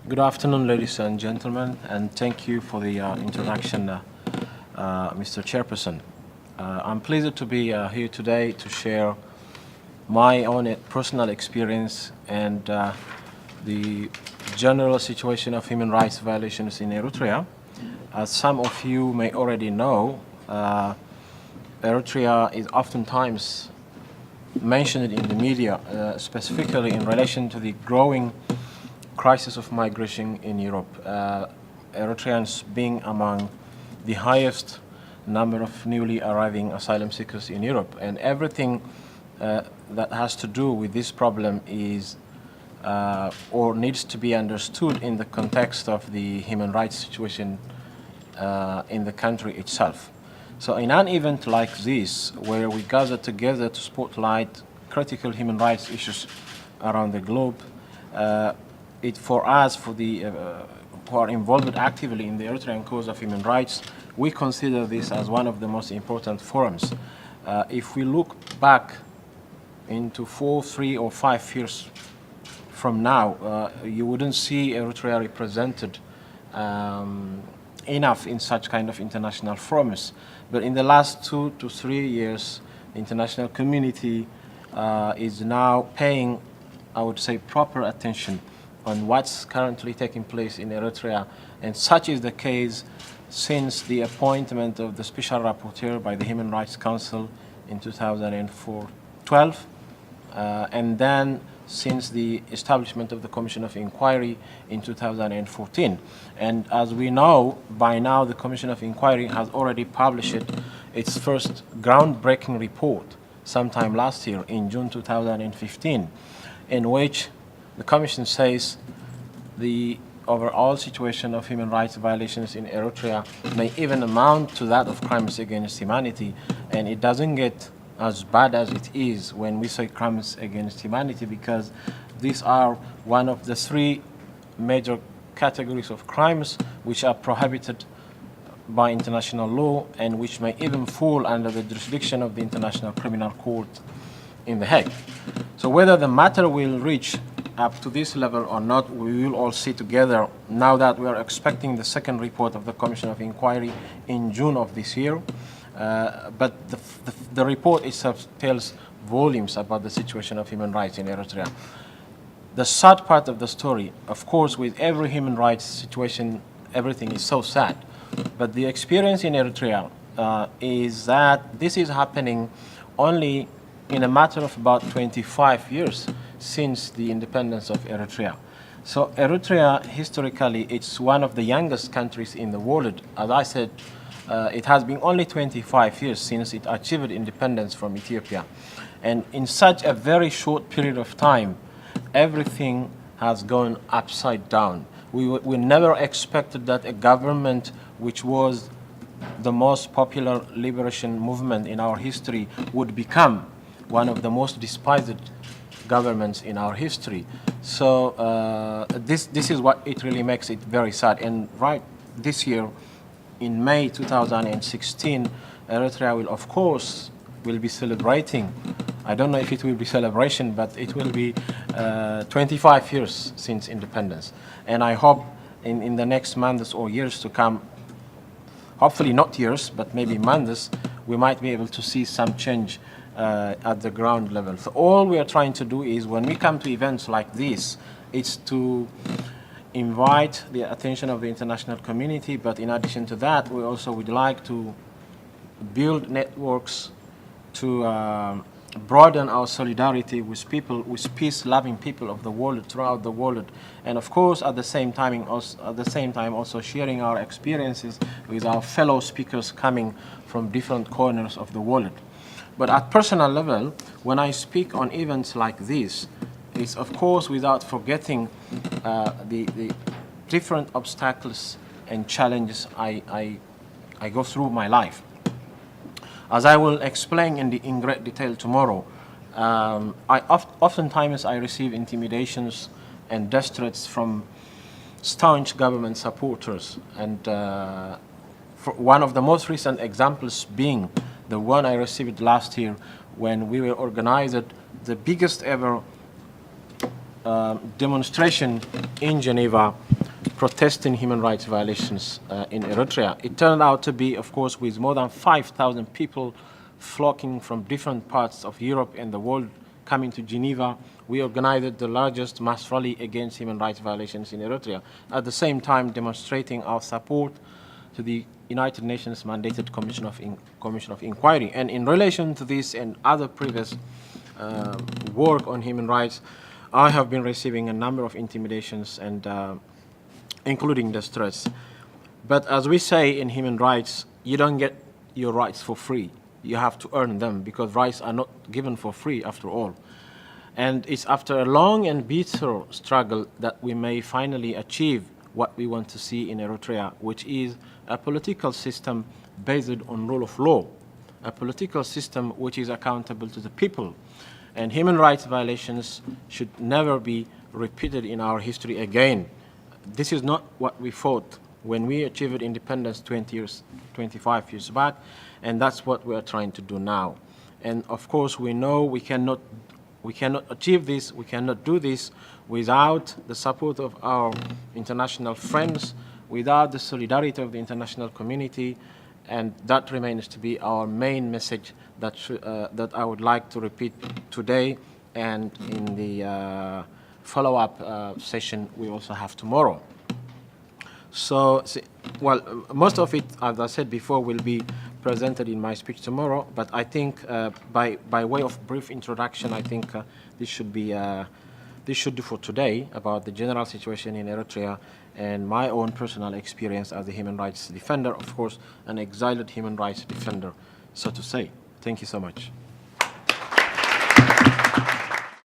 Good afternoon, ladies and gentlemen, and thank you for the introduction, Mr. Chairperson. I'm pleased to be here today to share my own personal experience and the general situation of human rights violations in Eritrea. As some of you may already know, Eritrea is oftentimes mentioned in the media, specifically in relation to the growing crisis of migration in Europe. Eritreans being among the highest number of newly arriving asylum seekers in Europe. And everything that has to do with this problem is or needs to be understood in the context of the human rights situation in the country itself. So in an event like this, where we gather together to spotlight critical human rights issues around the globe, for us, for the who are involved actively in the Eritrean cause of human rights, we consider this as one of the most important forums. If we look back into 4, 3, or 5 years from now, you wouldn't see Eritrea represented enough in such kind of international forums. But in the last 2 to 3 years, the international community is now paying, I would say, proper attention on what's currently taking place in Eritrea, and such is the case since the appointment of the Special Rapporteur by the Human Rights Council in 2012, and then since the establishment of the Commission of Inquiry in 2014. And as we know, by now the Commission of Inquiry has already published its first groundbreaking report sometime last year in June 2015, in which the Commission says the overall situation of human rights violations in Eritrea may even amount to that of crimes against humanity, and it doesn't get as bad as it is when we say crimes against humanity, because these are one of the 3 major categories of crimes which are prohibited by international law and which may even fall under the jurisdiction of the International Criminal Court in The Hague. So whether the matter will reach up to this level or not, we will all see together now that we are expecting the second report of the Commission of Inquiry in June of this year. But the report itself tells volumes about the situation of human rights in Eritrea. The sad part of the story, of course, with every human rights situation, everything is so sad. But the experience in Eritrea is that this is happening only in a matter of about 25 years since the independence of Eritrea. So Eritrea, historically, it's one of the youngest countries in the world. As I said, it has been only 25 years since it achieved independence from Ethiopia. And in such a very short period of time, everything has gone upside down. We never expected that a government which was the most popular liberation movement in our history would become one of the most despised governments in our history. So this is what it really makes it very sad. And right this year, in May 2016, Eritrea will, of course, will be celebrating. I don't know if it will be celebration, but it will be 25 years since independence. And I hope in the next months or years to come, hopefully not years, but maybe months, we might be able to see some change at the ground level. So all we are trying to do is, when we come to events like this, it's to invite the attention of the international community, but in addition to that, we also would like to build networks to broaden our solidarity with people, with peace-loving people of the world, throughout the world, and of course at the same time also sharing our experiences with our fellow speakers coming from different corners of the world. But at personal level, when I speak on events like this, it's of course without forgetting the different obstacles and challenges I go through my life. As I will explain in great detail tomorrow, oftentimes I receive intimidations and death threats from staunch government supporters, and one of the most recent examples being the one I received last year when we were organized the biggest ever demonstration in Geneva protesting human rights violations in Eritrea. It turned out to be, of course, with more than 5,000 people flocking from different parts of Europe and the world coming to Geneva. We organized the largest mass rally against human rights violations in Eritrea, at the same time demonstrating our support to the United Nations mandated Commission of Inquiry. And in relation to this and other previous work on human rights, I have been receiving a number of intimidations and including the threats. But as we say in human rights, you don't get your rights for free. You have to earn them, because rights are not given for free after all. And it's after a long and bitter struggle that we may finally achieve what we want to see in Eritrea, which is a political system based on rule of law, a political system which is accountable to the people. And human rights violations should never be repeated in our history again. This is not what we fought when we achieved independence 25 years back, and that's what we are trying to do now. And of course, we know we cannot achieve this, we cannot do this without the support of our international friends, without the solidarity of the international community, and that remains to be our main message that I would like to repeat today and in the follow-up session we also have tomorrow. So, well, most of it, as I said before, will be presented in my speech tomorrow, but I think by way of brief introduction, I think this should do for today about the general situation in Eritrea and my own personal experience as a human rights defender, of course, an exiled human rights defender, so to say. Thank you so much.